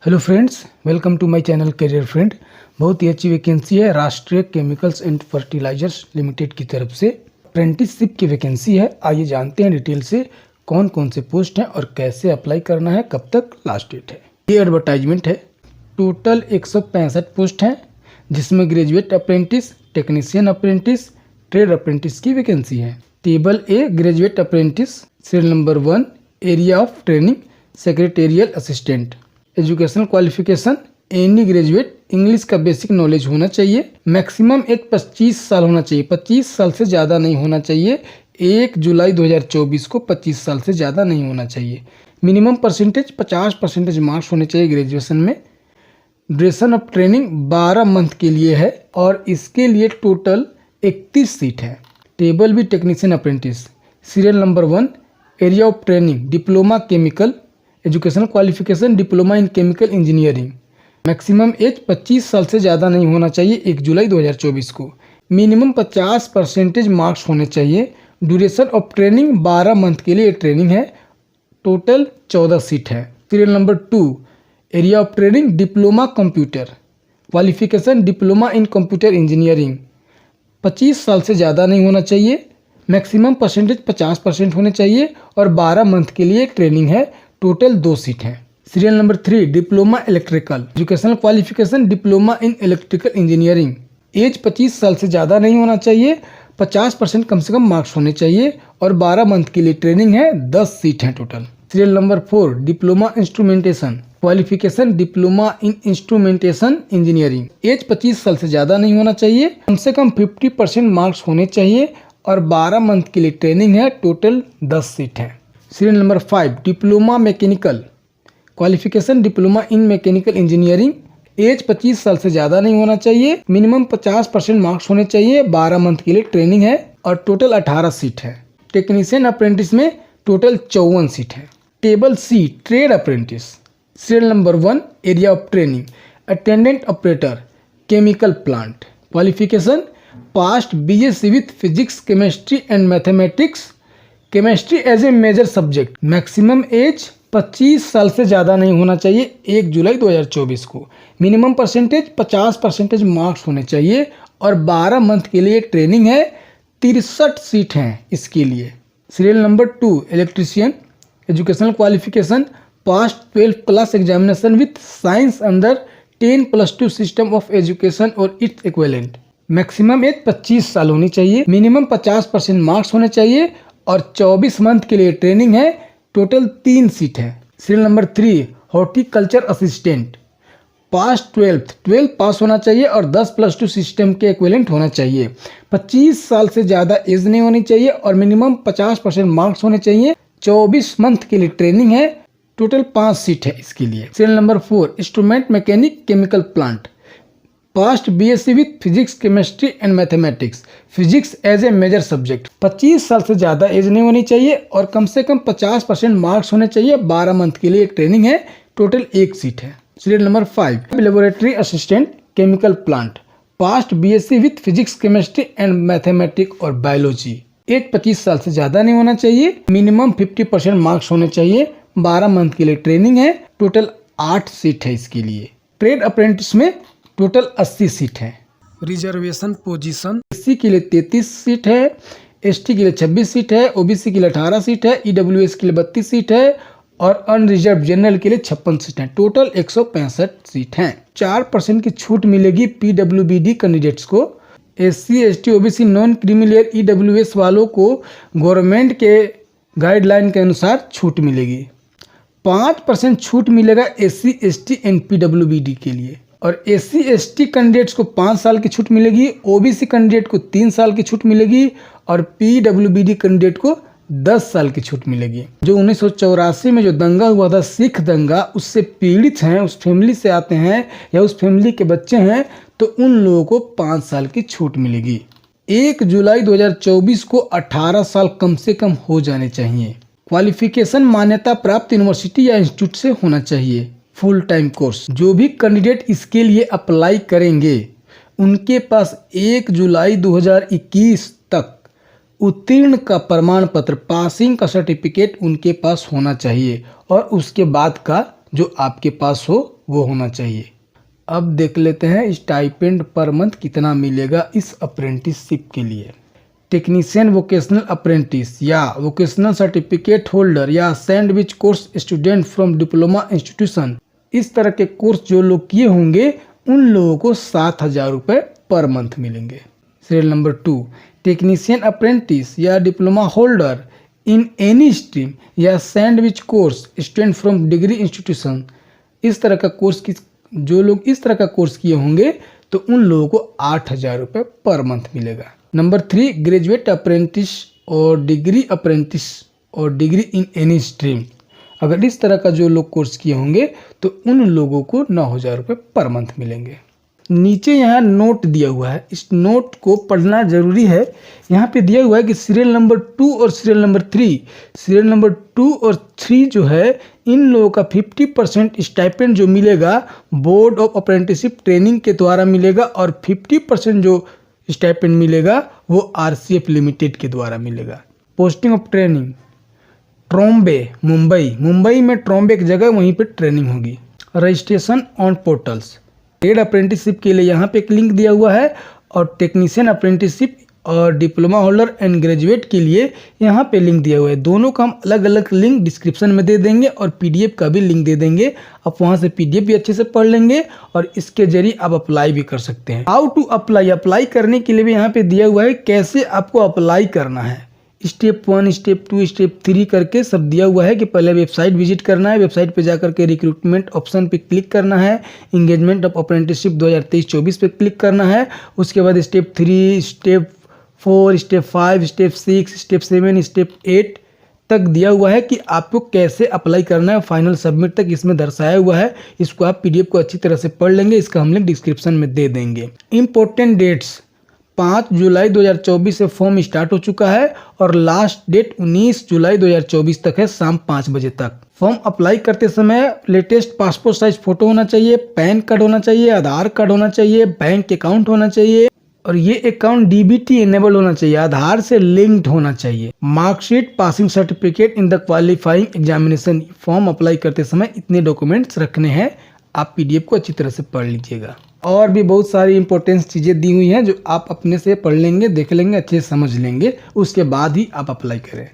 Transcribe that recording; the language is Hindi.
Hello friends, welcome to my channel career friend. बहुत ही अच्छी वैकेंसी है राष्ट्रीय केमिकल्स एंड फर्टिलाइजर्स लिमिटेड की तरफ से। अप्रेंटिसशिप की वैकेंसी है। आइए जानते हैं डिटेल से कौन कौन से पोस्ट हैं और कैसे अप्लाई करना है, कब तक लास्ट डेट है। ये एडवर्टाइजमेंट है। टोटल 165 पोस्ट हैं, जिसमें graduate apprentice, technician apprentice, trade apprentice की वैकेंसी है। Table A, graduate apprentice, serial number 1, area of training secretarial assistant. Educational qualification any graduate, English का बेसिक नॉलेज होना चाहिए। मैक्सिमम एज 25 साल होना चाहिए, 25 साल से ज़्यादा नहीं होना चाहिए। 1 जुलाई 2024 को 25 साल से ज़्यादा नहीं होना चाहिए। मिनिमम परसेंटेज 50% मार्क्स होने चाहिए ग्रेजुएशन में। ड्यूरेशन ऑफ ट्रेनिंग 12 मंथ के लिए है और इसके लिए टोटल 31 सीट है। Table B, technician apprentice, serial number 1, area of training diploma chemical, educational qualification diploma in chemical engineering. Maximum age 25 साल से ज़्यादा नहीं होना चाहिए 1 जुलाई 2024 को। मिनिमम 50% मार्क्स होने चाहिए। ड्यूरेशन ऑफ ट्रेनिंग 12 मंथ के लिए ट्रेनिंग है। टोटल 14 सीट है। Serial number 2, area of training diploma computer, qualification diploma in computer engineering. 25 साल से ज़्यादा नहीं होना चाहिए। मैक्सिमम परसेंटेज 50% होने चाहिए और 12 मंथ के लिए ट्रेनिंग है। टोटल 2 सीट हैं। Serial number 3, diploma electrical, educational qualification diploma in electrical engineering. Age 25 साल से ज़्यादा नहीं होना चाहिए। 50% कम से कम मार्क्स होने चाहिए और 12 मंथ के लिए ट्रेनिंग है। 10 सीट हैं total. Serial number 4, diploma instrumentation, qualification diploma in instrumentation engineering. Age 25 साल से ज़्यादा नहीं होना चाहिए। कम से कम 50% मार्क्स होने चाहिए और 12 मंथ के लिए ट्रेनिंग है। टोटल 10 सीट हैं। Serial number 5, diploma mechanical, qualification diploma in mechanical engineering. Age 25 साल से ज़्यादा नहीं होना चाहिए। मिनिमम 50% मार्क्स होने चाहिए। 12 मंथ के लिए ट्रेनिंग है और टोटल 18 सीट है। टेक्नीशियन अप्रेंटिस में टोटल 54 सीट है। Table C, trade apprentice, serial number 1, area of training attendant operator chemical plant. Qualification passed BSc with physics, chemistry and mathematics, chemistry as a major subject. Maximum age 25 साल से ज़्यादा नहीं होना चाहिए 1 जुलाई 2024 को। मिनिमम परसेंटेज 50% मार्क्स होने चाहिए और 12 मंथ के लिए ट्रेनिंग है। 63 सीट हैं इसके लिए। Serial number 2, electrician, educational qualification past 12 class examination with science under 10+2 system of education और इट्स इक्विवेलेंट। मैक्सिमम एज 25 साल होनी चाहिए। मिनिमम 50% मार्क्स होने चाहिए और 24 मंथ के लिए ट्रेनिंग है। टोटल 3 सीट है। सीरियल नंबर 3, हॉर्टिकल्चर असिस्टेंट, पास 12 पास होना चाहिए और 10+2 सिस्टम के इक्विवेलेंट होना चाहिए। 25 साल से ज़्यादा एज नहीं होनी चाहिए और मिनिमम 50% मार्क्स होने चाहिए। 24 मंथ के लिए ट्रेनिंग है। टोटल 5 सीट है इसके लिए। Serial number 4, instrument mechanic chemical plant, passed BSc with physics, chemistry and mathematics, physics as a major subject. 25 साल से ज़्यादा एज नहीं होनी चाहिए और कम से कम 50% मार्क्स होने चाहिए। 12 मंथ के लिए ट्रेनिंग है। टोटल 1 सीट है। Serial number 5, laboratory assistant chemical plant, passed BSc with physics, chemistry and mathematics और बायोलॉजी। एज 25 साल से ज़्यादा नहीं होना चाहिए। मिनिमम 50% मार्क्स होने चाहिए। 12 मंथ के लिए ट्रेनिंग है। टोटल 8 सीट है इसके लिए। ट्रेड अप्रेंटिस में टोटल 80 सीट है। रिजर्वेशन पोजीशन, SC के लिए 33 सीट है, ST के लिए 26 सीट है, OBC के लिए 18 सीट है, EWS के लिए 32 सीट है और अनरिजर्व जनरल के लिए 56 सीट है। टोटल 165 सीट हैं। 4% की छूट मिलेगी PWBD कैंडिडेट्स को। SC, ST, OBC, non creamy layer EWS वालों को गवर्नमेंट के गाइडलाइन के अनुसार छूट मिलेगी। 5% छूट मिलेगा SC, ST एंड PWBD के लिए और SC, ST कैंडिडेट्स को 5 साल की छूट मिलेगी। OBC कैंडिडेट को 3 साल की छूट मिलेगी और PWBD कैंडिडेट को 10 साल की छूट मिलेगी। जो 1984 में जो दंगा हुआ था, सिख दंगा, उससे पीड़ित हैं, उस फैमिली से आते हैं या उस फैमिली के बच्चे हैं, तो उन लोगों को 5 साल की छूट मिलेगी। 1 जुलाई 2024 को 18 साल कम से कम हो जाने चाहिए। क्वालिफिकेशन मान्यता प्राप्त यूनिवर्सिटी या इंस्टीट्यूट से होना चाहिए। Full time course. जो भी कैंडिडेट इसके लिए अप्लाई करेंगे उनके पास 1 जुलाई 2021 तक उत्तीर्ण का प्रमाण पत्र, पासिंग का सर्टिफिकेट उनके पास होना चाहिए और उसके बाद का जो आपके पास हो वो होना चाहिए। अब देख लेते हैं स्टाइपेंड पर मंथ कितना मिलेगा इस अप्रेंटिसशिप के लिए। टेक्नीशियन वोकेशनल अप्रेंटिस या वोकेशनल सर्टिफिकेट होल्डर या sandwich course student from diploma institution, इस तरह के कोर्स जो लोग किए होंगे उन लोगों को 7,000 रुपये पर मंथ मिलेंगे। सीरियल नंबर 2, टेक्नीशियन अप्रेंटिस या diploma holder in any stream या sandwich course student from degree institution, इस तरह का कोर्स जो लोग इस तरह का कोर्स किए होंगे तो उन लोगों को 8,000 रुपये पर मंथ मिलेगा। नंबर 3, ग्रेजुएट अप्रेंटिस और डिग्री अप्रेंटिस और डिग्री इन एनी स्ट्रीम, अगर इस तरह का जो लोग कोर्स किए होंगे तो उन लोगों को 9,000 रुपये पर मंथ मिलेंगे। नीचे यहाँ नोट दिया हुआ है, इस नोट को पढ़ना जरूरी है। यहाँ पे दिया हुआ है कि सीरियल नंबर 2 और सीरियल नंबर 3, सीरियल नंबर 2 और 3 जो है इन लोगों का 50% स्टाइपेंड जो मिलेगा बोर्ड ऑफ अप्रेंटिसशिप ट्रेनिंग के द्वारा मिलेगा और 50% जो स्टाइपेंड मिलेगा वो RCF लिमिटेड के द्वारा मिलेगा। Posting of training Trombay Mumbai में ट्रॉम्बे एक जगह, वहीं पे ट्रेनिंग होगी। Registration on portals, trade apprenticeship के लिए यहाँ पे एक लिंक दिया हुआ है और टेक्नीशियन अप्रेंटिसशिप और डिप्लोमा होल्डर एंड ग्रेजुएट के लिए यहाँ पे लिंक दिया हुआ है। दोनों का हम अलग अलग लिंक डिस्क्रिप्शन में दे देंगे और PDF का भी लिंक दे देंगे। आप वहाँ से PDF भी अच्छे से पढ़ लेंगे और इसके जरिए आप अप्लाई भी कर सकते हैं। हाउ टू अप्लाई करने के लिए भी यहाँ पे दिया हुआ है कैसे आपको अप्लाई करना है। स्टेप 1, स्टेप 2, स्टेप 3 करके सब दिया हुआ है कि पहले वेबसाइट विजिट करना है, वेबसाइट पे जाकर के रिक्रूटमेंट ऑप्शन पे क्लिक करना है, एंगेजमेंट ऑफ अप्रेंटिसशिप 2023-24 पे क्लिक करना है। उसके बाद step 3, step 4, step 5, step 6, step 7, step 8 तक दिया हुआ है कि आपको कैसे अप्लाई करना है। फाइनल सबमिट तक इसमें दर्शाया हुआ है। इसको आप PDF को अच्छी तरह से पढ़ लेंगे, इसका हम लिंक डिस्क्रिप्शन में दे देंगे। इम्पोर्टेंट डेट्स, 5 जुलाई 2024 से फॉर्म स्टार्ट हो चुका है और लास्ट डेट 19 जुलाई 2024 तक है, शाम 5 बजे तक। फॉर्म अप्लाई करते समय लेटेस्ट पासपोर्ट साइज फोटो होना चाहिए, पैन कार्ड होना चाहिए, आधार कार्ड होना चाहिए, बैंक अकाउंट होना चाहिए और ये अकाउंट DBT इनेबल होना चाहिए, आधार से लिंक्ड होना चाहिए। Marksheet, passing certificate in the qualifying examination. Form apply करते समय इतने डॉक्यूमेंट्स रखने हैं, आप PDF को अच्छी तरह से पढ़ लीजिएगा। और भी बहुत सारी इंपॉर्टेंट चीज़ें दी हुई हैं जो आप अपने से पढ़ लेंगे, देख लेंगे, अच्छे से समझ लेंगे, उसके बाद ही आप अप्लाई करें।